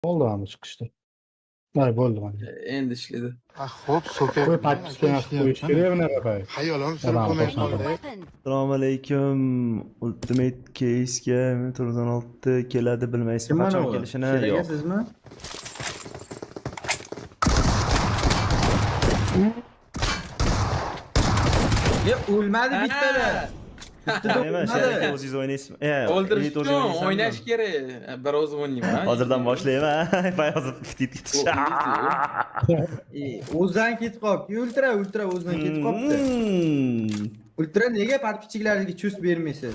Oldu ama çıkıştı. Vay bo'ldi mana. Endi ishlaydi. Xo'p, so'kib Qo'y pakishga qo'yish kerak bunaqa pay. Xayolim sira Odam bo'lmay xursand qoldi. Assalomu alaykum. Ultimate Case'ga 16 keladi bilmaysiz. Kim mana Qachon u? kelishini She'raga yo'q. sizmi? Ya o'lmadi bittada. Nima she'raga o'zingiz o'ynaysizmi? O'ldirish uchun o'ynash kerak. Bir o'zim o'ynayman. Hozirdan boshlayman. Hozir bitit ketish. O'zidan ketib qolibdi. Ultra o'zidan ketib qolibdi. Ultra nega подписчиклariga chust bermaysiz?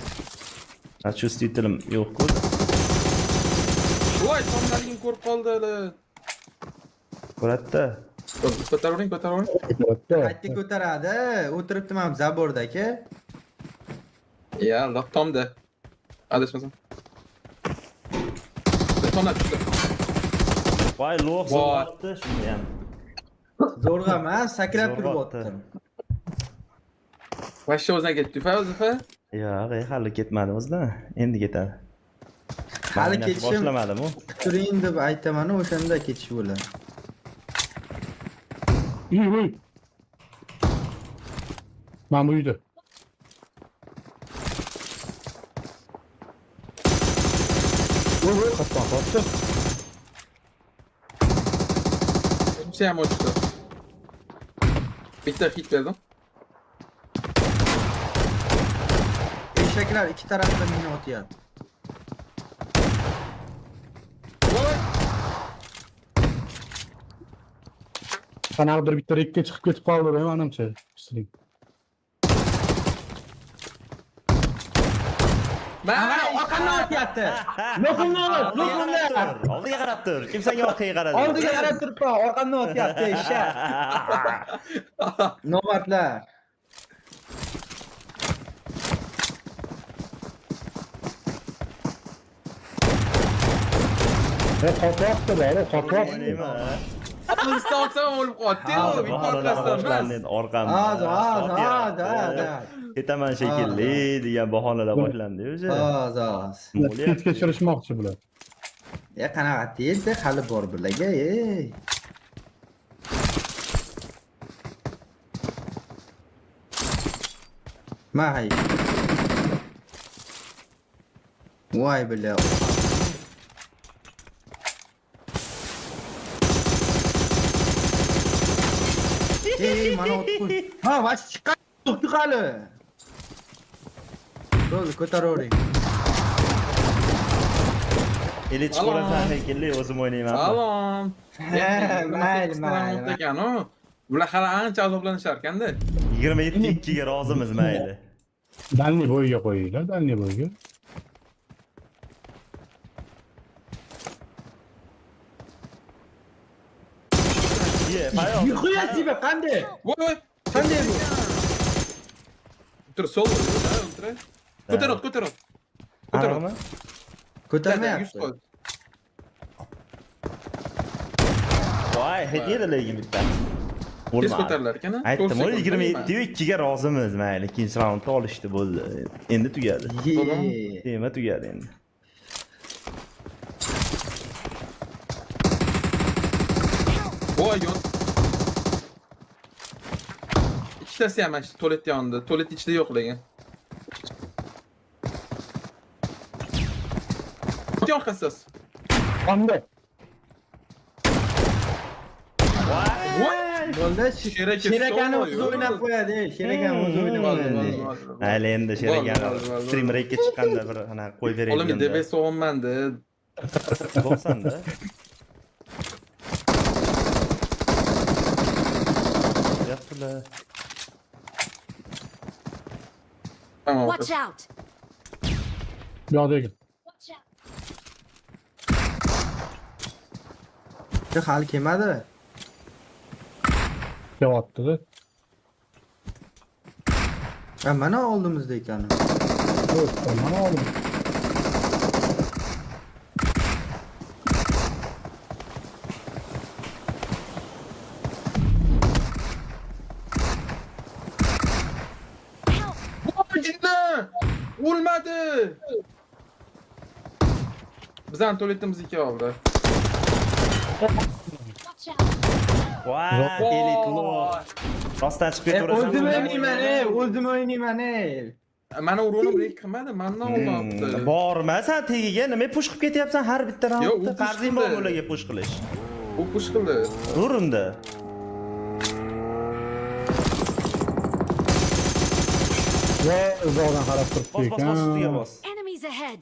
Ha, chustitilim yo'q-ku. Voy, tomlaringni ko'rib qoldi. Ko'ratda. Ko'taravering. Qaytga ko'taradi. O'tiribdim ham zaborda aka. Ya, Allah tomda. Adashmasam. Tomlar tushdi. Voy, lo'q bo'lyapti shuni ham. Zo'rg'a emas, sakrab Zo'rg'a turyaptim. Vashcha o'zidan ketdi, Fayzifa. Yo'q, hali ketmadi o'zidan. Endi ketadi. Hali Mana ketishim boshlamadim-ku. turing deb aytaman, o'shanda ketish bo'ladi. Uy. Mana bu uyda. Voy, qattan qopti. Kimsa ham o'chdi. Bitta hit berdim. Eshaklar ikki tarafdan meni otyapti. Voy, Qanaqadir bitta rekka chiqib ketib qoldi, manimcha. String. mana Orqamdan otyapti. Lo'qimni ol, lo'qimni. Oldiga qarab tur. Kim senga orqaga qaradi? Oldiga qarab turibman, orqamdan otyapti eshak. Nobatlar. Qotyapti, qotyapti. O'ynayman. Aqlisdan olsam o'lib qoldi-ku, bitta orqasidan emas. Orqamda. Ketaman shekilli degan bahonalar boshlandi o'zi. Oz. Ketga tushirishmoqchi bular. Ya qanaqa tezda hali bor bularga, ey. May. Voy bila. Mana o'tqun. Ha, vas chiqdi hali. Ro'zi ko'taravering. Eli chiqaversan shekilli o'zim o'ynayman. Salom. Mayli. Ekanu. Bular hali ancha azoblanishar ekanda. 27 ga rozimiz mayli. Danli bo'yiga qo'yinglar, danli bo'yiga. Yuqyapti qanday? Voy, Qanday bu? tur sol. Ko'tarot. Arami? Ko'tarmayapti. Voy, hech yedi lekin bitta. Tez ko'tarilar ekan. Aytdim, 27 ga rozimiz mayli. Ikkinchi raundni olishdi bo'ldi. Endi tugadi. Tema tugadi endi. Voy, yon. Ikkitasi ham mana tualet yonida. Tualet ichida yo'q lekin. Yo'q qasiz. Qanday? Bo'ldi, Sherakani o'zi o'ynab qo'yadi, Sherakani o'zi o'ynab qo'yadi. Mayli endi sheragani streamerga chiqqanda bir ana qo'yib beraylik. Oğlum debe soğunmandı. 90 da. Yaptılar. Tamam. Watch out! Yo'qda ekan. Hali kelmadi. Kelyapti-da. Mana oldimizda ekan. Yo'q, mana oldim. O'lmadi. Bizdan tualetimiz 2 oldi. Watch out! Voy, elitli. Rostdan chiqib ketaverasizmi? O'zim o'ynayman, o'zim o'ynayman. Mana urug'ini break qilmadi, mendan oldin. Borma sen tegiga, nima push qilib ketyapsan har bitta Yo'q, u raundda? push Qarzing qildi. bor ularga push qilish. U push qildi. Urimda. Voy, uzoqdan qarab turibdi Bos, bos, bos, ustiga ekan. bos. Enemies ahead!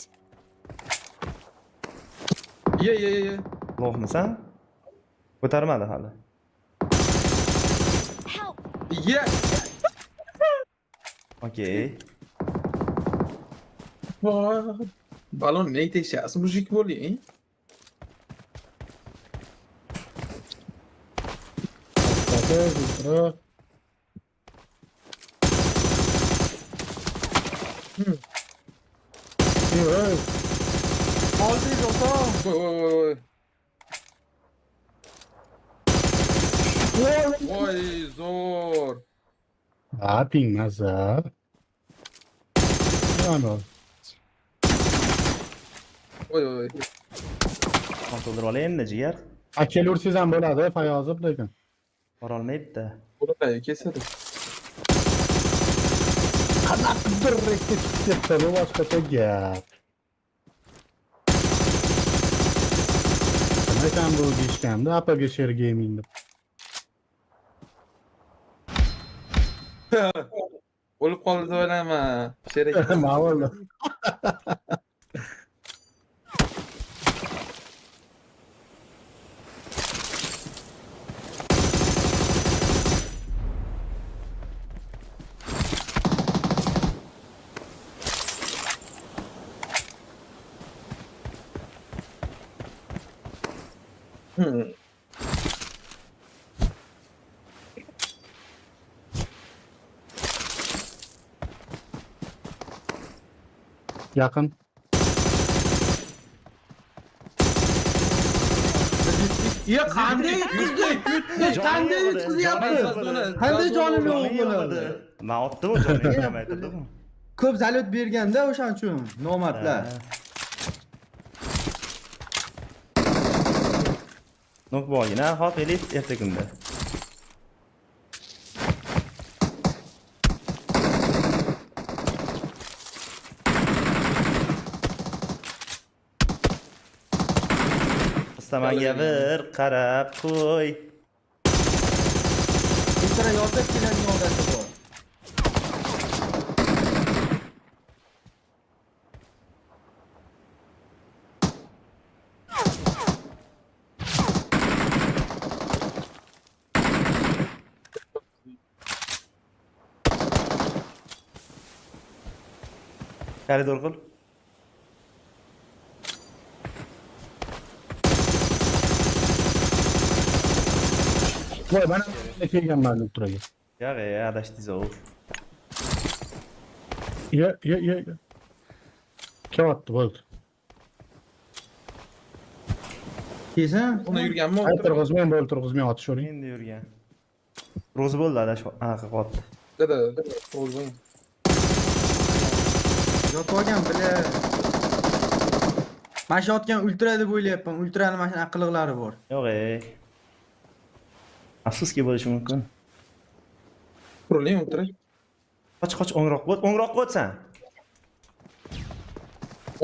Ye. Lo'qmisan? Ko'tarmadi hali. Help! Ye. Okey. Voy. Balon ne teshasiz, mujik bo'ling. Ultra. Yo'q. Oldingiz ota. Voy, zo'r. Ha, pingmasa. Mana. Voy. Kontrolni olaymi jigar? Akil ursiz ham bo'ladi, Fayozov lekin. Bora olmaydi-da. Buni kesadi. Qanaqadir rekka chiqib ketdi, bu boshqacha gap. Nima ekan bu deyishganda, apaga Sher Gaming deb. O'lib qoldi deb o'ylayman. Sherik. Ma'lum. Yaqin. Ya qanday yutdi? Qanday yutqizyapti? Qanday jonim yo'q bo'ladi? Men otdim jonim ham aytdim. Ko'p zalyot berganda o'shaning uchun nomardlar. Nok bo'lgina, hop elit erta kunda. Istamanga bir qarab qo'y. Ultra yozib keladigan odati bor. Koridor qil. Voy, mana kelganman Ultraga. Yo'q, adashdingiz o. Ye. Kelyapti, bo'ldi. Kesin? Uni yurganmi? O'tirg'izmang, o'tirg'izmang, otishavering. Endi yurgan. Ro'zi bo'ldi adash anaqa qotdi. Dada, o'lgan. Yotib olgan bile. Mana shu otgan ultra deb o'ylayapman. Ultrani mana shu qiliqlari bor. Yo'q. Afsuski bo'lishi mumkin. Quruling o'tir. Qoch, o'ngroq o'tsan.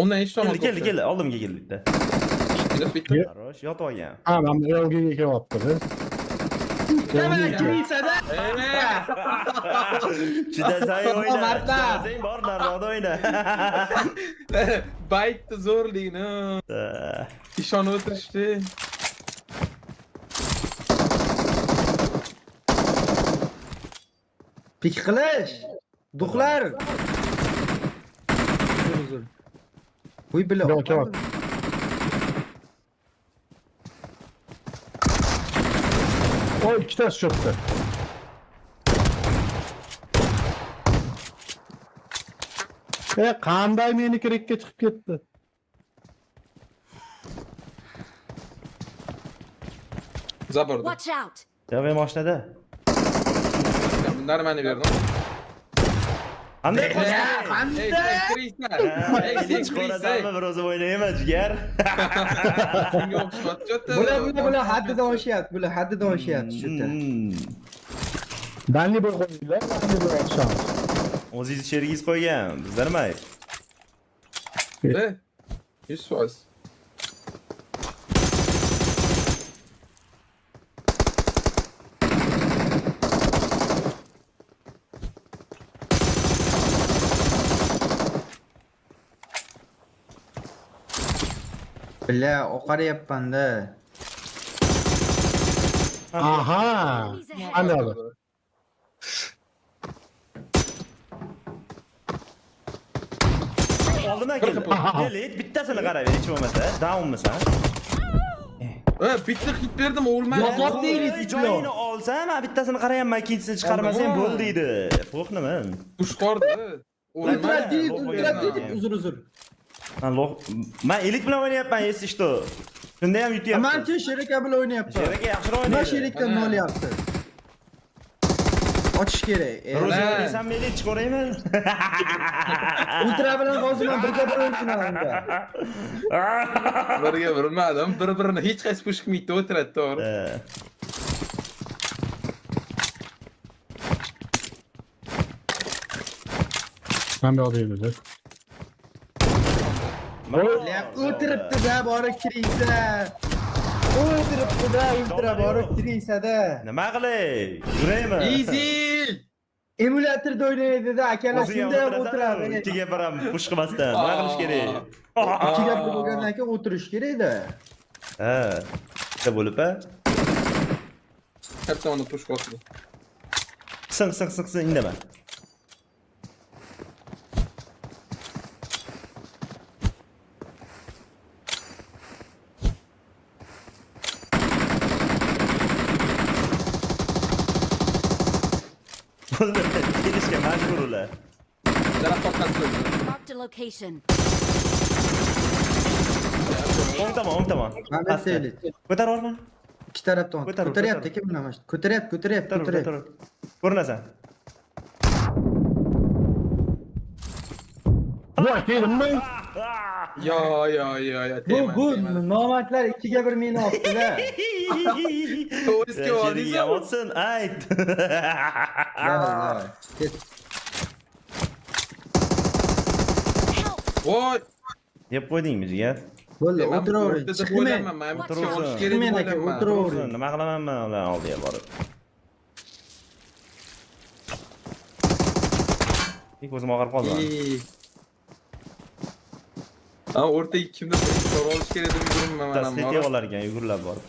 Undan hech tomon. Keldi, oldimga keldi bitta. Bitta. Xarosh, yotib olgan. Ha, mana yo'lga kelyapti. Chidasang o'yna. Marta. Chidasang bor darvoza o'yna. Baytni zo'rligini ishonib o'tirishdi. Pik qilish. Duxlar. Uy bila. Yo'q, kelyapti. Oy, ikkitasi cho'kdi. Qanday meniki rekka chiqib ketdi? Zaborda. Watch out! Yo'q, mashinada. Bunlar meni berdim. Qanday Ey, qo'shdi? sen kiriysan. Ey, sen Elit ko'rasanmi kiriysan. bir o'zi o'ynayman jigar. Shunga o'xshatdi. Bular haddidan oshyapti. Bular haddidan oshyapti shu yerda. Danli bir qo'yinglar, danli bir oqshom. O'zingiz sherigingiz qo'ygan, bizlar nima? Ey, 100%. Billa oqaryapman-da. Aha. Enemies ahead. Anladım. Oldimdan keldi. Elit bittasini qarab, hech bo'lmasa, downmisan? Bitta hit berdim, o'lmadi. Yo'q deylik, Joyini olsam, ha bittasini qarayapman, ikkinchisini chiqarmasam Oldim. bo'l deydi. Qo'rqnimi? Ushqordi. Ultra deydi, Lo'q ultra bo'lgan. deydi. Uzr. Men elit bilan o'ynayapman, если что. Shunda ham yutyapman. Manchi Sherika bilan o'ynayapman. Sherika yaxshiroq Nima o'ynaydi. Sherikdan Ana. olyapti? Ochish kerak. Ro'za Ana. desam men elit chiqaraymi? Ultra bilan hozir men birga bir o'ynadim unda. Birga bilmadim. Bir-birini hech qaysi push qilmaydi, o'tiradi, to'g'ri. Ben bir odayım dedi. O'tiribdi-da, borib kiriysa. O'tiribdi-da, ultra borib kiriysa-da. Nima qilay? Yuraymi? Easy. Emulyatorda o'ynaydi-da, akalar O'zi ham shunday o'tirasan, o'tiradi. ikkiga bir ham push qilmasdan. Nima qilish kerak? Ikki gap bo'lgandan keyin o'tirish kerak-da. Ha. Bitta bo'lib-a? Hep zamanında push qildi. Sing indama. Kelishga majbur ular. Daraxt orqasida. Marked a location. O'ng tomon. Men besaylik. Ko'tar o'rman. Ikki tarafdan Ko'tar, ko'taryapti ko'tar. kim nima? Ko'taryapti. Bak dedim ben. Ya. Bu nomardlar ikkiga bir meni otdi-da. To'g'risiga oldingiz. Yamoqsin, ayt. Ket. Voy. Yeb qo'ydingmi jigar? Bo'ldi, Men o'tiravering. o'rtada Chiqmang. bo'laman, men bir O'tiraver. olish kerak Men deb aka, o'ylayman. o'tiravering. Nima qilaman men ular oldiga borib? Ko'zim og'rib qoldi. O'rtaga kimdir bir olish kerak deb yuribman men ham. Tasdiq olar ekan, yugurlab borib.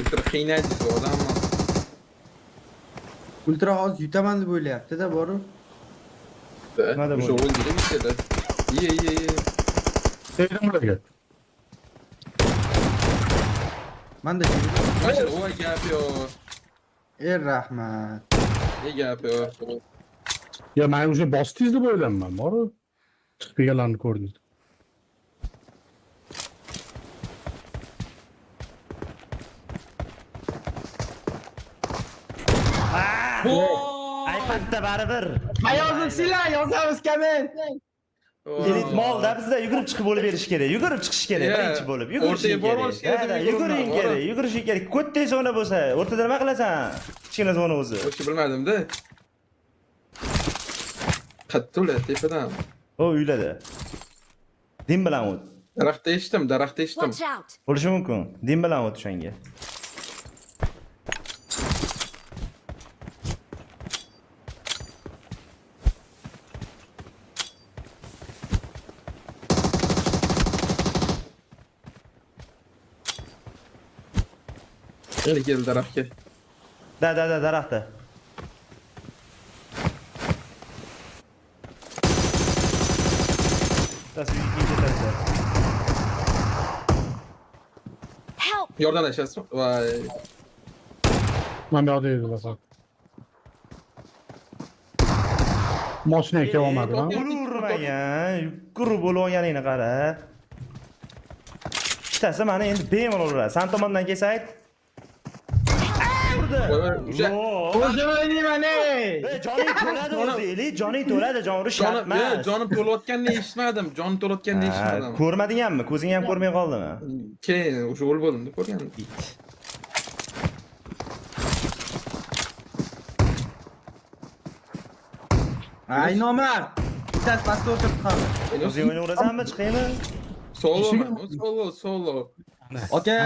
Ultra qiynaydi bu odam. Ultra hozir yutaman deb o'ylayapti-da, borib. Nima deb O'sha o'yin dedim işte. Ye. Dedim buraya. Manda Mana o gap yo'q. rahmat. Ne gap yo'q. Ya ben уже bastıyız da böyle mi? Var mı? Spigalarını koydunuz. iPadda baribir. Ayozim silah, yozamiz kamen. Elit molda bizda yugurib chiqib bo'lib berish kerak. Yugurib chiqish kerak birinchi bo'lib. Yugurish O'rtaga borish kerak deb Yuguring yugurma, kerak, yugurish kerak. Katta zona bo'lsa, o'rtada nima qilasan? Kichkina zona o'zi. O'sha bilmadim-da. Qatta ular tepadan. O uylada. Dim bilan o't. Daraxtda eshitdim. Watch out. Bo'lishi mumkin. Dim bilan o't o'shanga. Yana keldi daraxtga. Da daraxtda. Yordamlashasizmi? Voy. Mana bu yoqda edi bas. Mashinaga kelib olmadim ha. Urmagan, yugurib bo'lib olganingni qara. Bittasi meni endi bemalol uradi. Sen tomondan kelsa ayt. Urdi. O'zim o'ynayman ey. Joning to'ladi o'zi, joning to'ladi, jon urish shart emas. Jonim to'layotganini eshitmadim. Jonim to'layotganini eshitmadim. Ko'rmadingmi? Ko'zing ham ko'rmay qoldimi? Keyin o'sha o'l bo'limda ko'rgandim. Ay nomard. Bittasi pastda o'tirib qoldi. O'zing o'ynayverasanmi, chiqaymi? Solo. Aka,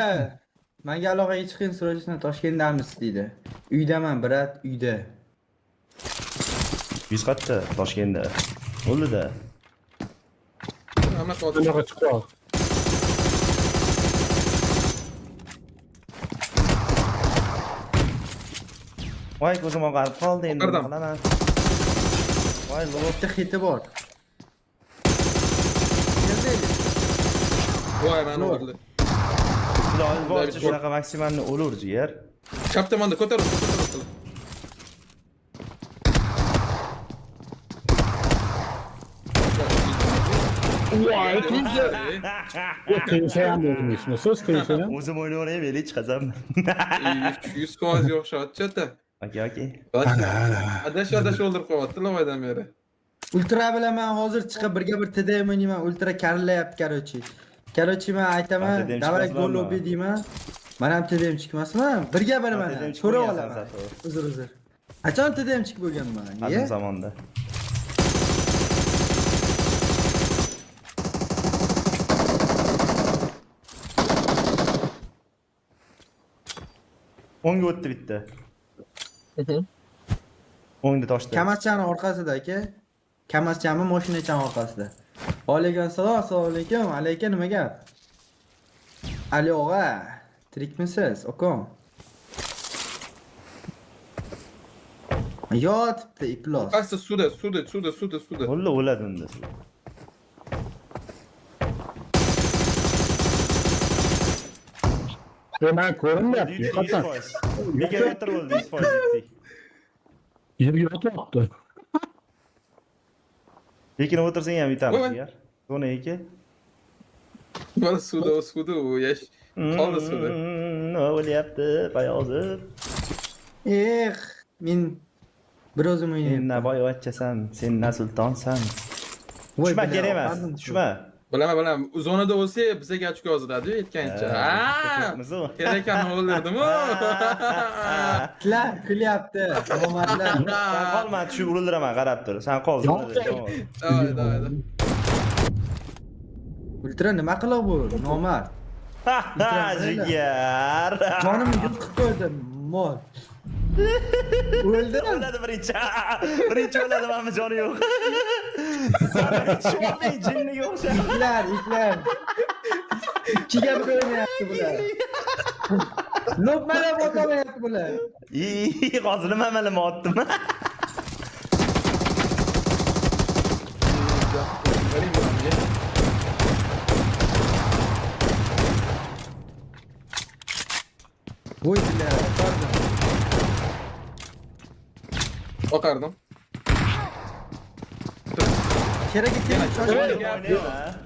menga aloqaga chiqing, so'rashni Toshkentdamiz deydi. Uydaman, brat, uyda. Yuz qatta Toshkentda. O'ldi-da. Hamma Bu qodir. yoqqa chiqib. Voy, ko'zim oqarib qoldi endi. Oqardim. Nima qilaman? Voy, Bitta hiti bor. Keldi. Voy, meni o'ldi. Xudoning boricha shunaqa maksimalni o'lur jigar. Chap tomonda ko'tarib. Voy, tegsa ham bo'lmaysiz. Siz tegsa ham. O'zim o'ynayveraymi, hech qazam. 100% yo'qshat chata. Okey. Adash o'ldirib qo'yapti lomaydan beri. Ultra bilaman hozir chiqib birga bir TDM o'ynayman. Ultra karlayapti, короче. Короче, men aytaman, TDM davrak chiqmasmi? gol lobby deyman. Men ham TDM chiqmasman. Birga bir mana. TDM chiqib So'rab bo'lgansan olaman. Sato. Uzr. Qachon TDM chiqib bo'lganman? Qadim zamonda. O'ngga o'tdi bitta. O'ngda toshdi. Kamaschani orqasida aka. Kamaschami mashinachani orqasida. Alaykum assalom, assalomu alaykum. Alayka nima gap? Ali og'a, tirikmisiz, okom? Yotibdi iplos. Qaysi suvda. O'ladi unda. Men ko'rinmayapti. Haqiqatan. Megametr bo'ldi 100%. Yerga yotyapti. Lekin o'tirsang ham yutamiz Voy. jigar. To'na aka. Mana suvda u yash. Qoldi suvda. Nima bo'lyapti, bayozib. Men bir o'zim Sen o'ynayman. naboyvachchasan, sen na sultonsan. Tushma kerak emas, tushma. Bilaman. Zonada o'lsa bizga ochko yoziladi aytgancha. Kerak ekan o'ldirdim. Tlar kulyapti. Omadlar. Sen qolma, tushib uriliraman, qarab tur. Sen qol. Davay. Ultra nima qilib bu? Nomard. Jigar. Jonimni yutqib qo'ydi. Mol. O'ldi. O'ladi birinchi o'ladi, mana joni yo'q. Sho'rning jinniga o'xshab. İpler. İkiga bir o'ynayapti bular. Nopmalab o'tamayapti bular. Hozir nima amalima otdim. Voy bilar, pardon. Oqardim. Kerak ekan.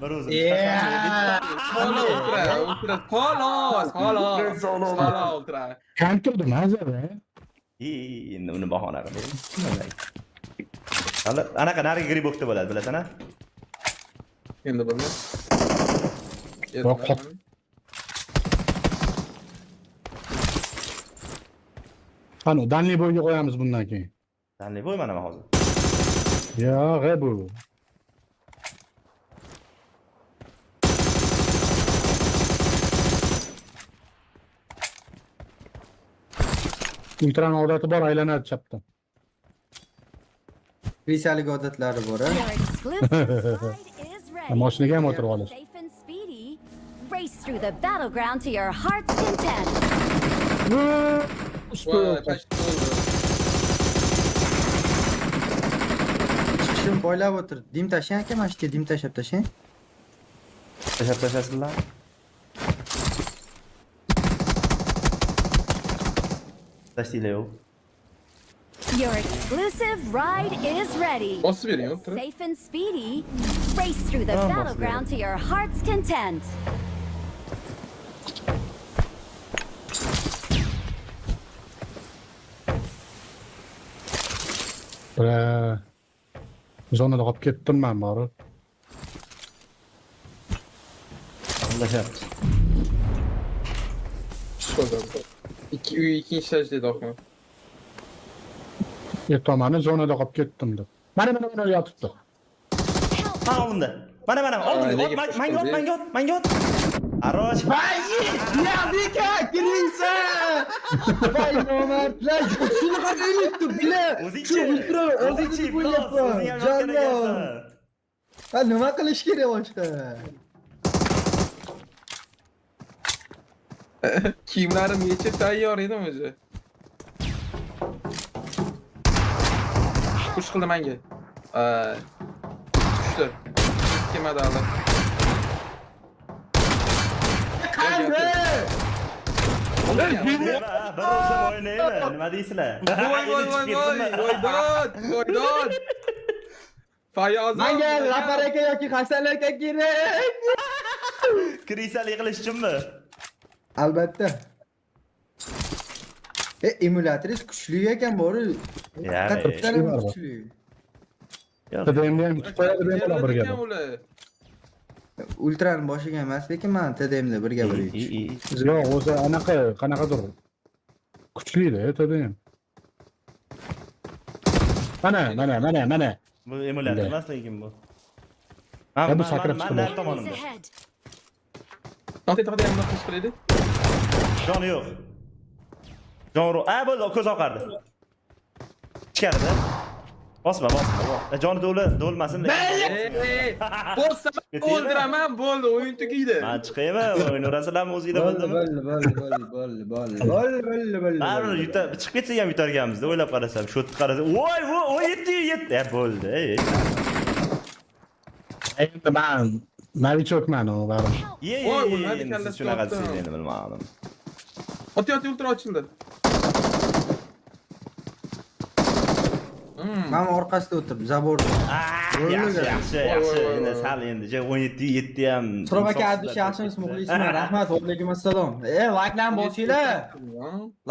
Bir o'zim. Xolos, ultra. Kam turdi mazada. Endi uni bahona qilib. Hali anaqa nariga gribokda bo'ladi, bilasana? Endi bilmam. Qani, danli bo'yga qo'yamiz bundan keyin. Danli bo'y mana hozir. Yo'q, bu. Ultran odati bor, aylanadi chapdan. Krisalik odatlari bor, Your exclusive ride is ready. Mashinaga ham o'tirib olish. Safe and speedy. Race through the battleground to your heart's content. Voy, pasht bo'ldi. Chiqishim boylab o'tir. Dim tashlang aka, mana shu dim tashab tashlang. Tashab tashasizlar. Tashdinglar yo'q. Your exclusive ride is ready. Bosib bering, o'tirib. Safe and speedy, race through the boss battleground to your heart's content. Zonada qolib ketdim men bari. Anlashyapti. Ikkinchi sajdada o'qim. Tomoni zonada qolib ketdim deb. Mana yotibdi. Ha, unda. Mana. Oldinga. Manga ot. Arosh. Ya beka, kirisa! Voy nomardlar, shuni ham unutdim, bile. O'zingchi bo'lyapman. Jonon. Ha, nima qilish kerak boshqa? Kiyimlarim yechib tayyor edim o'zi. Push qildi menga. Tushdi. Kemadi hali. Bir o'zim o'ynayman. Nima deysizlar? Voydod. Fayoz. Menga G'afar aka yoki Hasan aka kerak. Krisali qilish uchunmi? Albatta. Emulatoringiz kuchli ekan, bori. Ya'ni. Kuchli. TDMni ham tutib qo'yadi birga. Ultrani boshiga emas, lekin men TDMda birga birga. Yo'q, o'zi qanaqadir kuchli-da, TDM. Mana. Bu emulator emas lekin bu. Bu sakrab Men chiqadi. nar tomonimda. To'xtaydi, ham nima qilydi? Jon yo'q. Jon bo'ldi, ko'z oqardi. Ichkarida. Bosma. Joni do'lmasin. Bo'lsa o'ldiraman, bo'ldi, o'yin tugaydi. Men chiqayman, o'ynarasizlarmi o'zingizlar bildimi? Bo'ldi. Chiqib ketsak ham yutarganmiz-da, o'ylab qarasam, shotni qarasam, voy, 7. Ya bo'ldi. Endi men novichokman u bari. Siz shunaqa desiz endi bilmadim. Ot ultra ochildi. Men orqasida o'tirib, zaborda. Yaxshi. Endi sal endi 17 ham. Turob aka, addish yaxshimiz, muxlisman. Rahmat, alaykum assalom.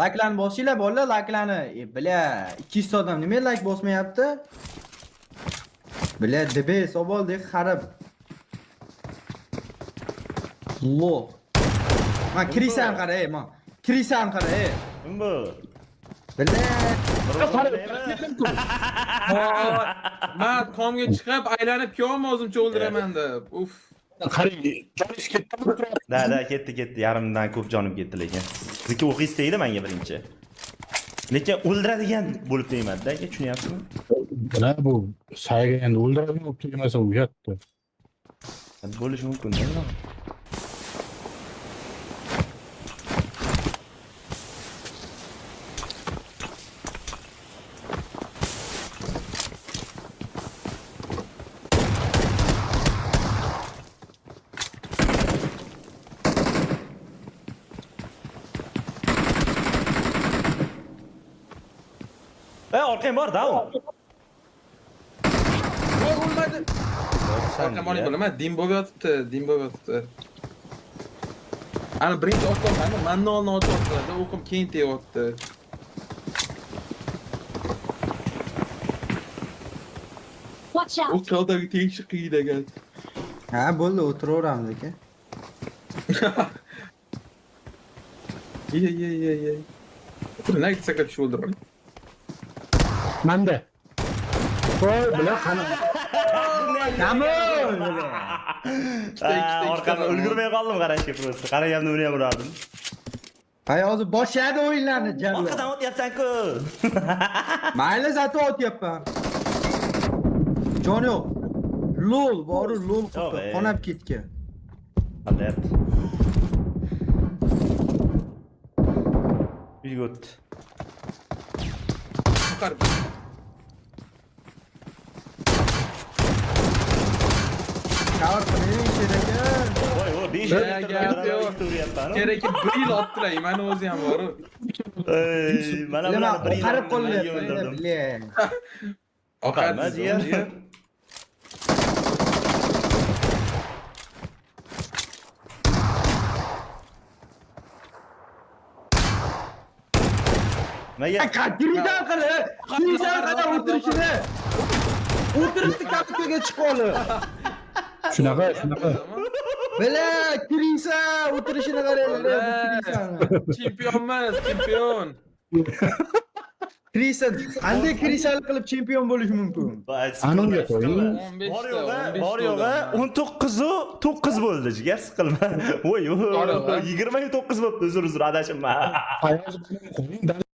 Like'larni bosinglar, bolalar, like'larni. Bля, 200 odam nima like bosmayapti? Bля, debes oboldek xarab. Lo. Men kirisan qara, Nima bu? Bля. Men tomga chiqib, aylanib kiyom o'zimcha o'ldiraman deb. Uf. Qarang, joningiz ketdimi? Da, ketdi. Yarimdan ko'p jonim ketdi lekin. Sizniki o'qis tegdi menga birinchi. Lekin o'ldiradigan bo'lib tegmadi-da, aka, tushunyapsizmi? Mana bu sayga endi o'ldiradigan bo'lib tegmasa uyatdi. Bo'lishi mumkin-da. Orqang bor, down. Voy, bo'lmadi. Orqam bor bo'laman, dim bo'lib yotibdi. Ana birinchi otolmadi, menni oldin otibdi, o'qim keyin teyapti. Watch U out! qaldagi tegishi qiyin ekan. Ha, bo'ldi, o'tiraveramiz aka. Ye. Nima sakra tushib o'ldiradi? Manda. Qo'y, bilan qana. Orqamda ulgurmay qoldim qarashga просто. Qaraganimda uni ham urardim. Hozir boshladi o'yinlarni jalla. Orqadan o'tyapsan-ku. Mayli, zato o'tyapman. Jon yo'q. Lol, bor lol qonab ketgan. Alyapti. Bigot. Chiqarib. Kavr qiling kerak. Voy, 5 Kerak 1 yil otdilar, meni o'zi ham bor. Ey, mana Nima bularni bir qarib o'ldirdim. qo'llayapti. Oqarma, jiyan. Nega? Kirisan qili. Kirisan qili o'tirishini. O'tirishni kapitaga chiqib olib. Shunaqa. Bela kirisan o'tirishini qaranglar. Chempionmiz, chempion. Kirisan. Qanday kirisan qilib chempion bo'lish mumkin? Anonga qo'ying. 15 Bor ta, yo'g'i, 15 bor ta yo'g'i oldim. 19'u 9 bo'ldi, jigar siqilma. Voy, 29 bo'libdi, uzr adashimman. Fayoz bilan qo'ying.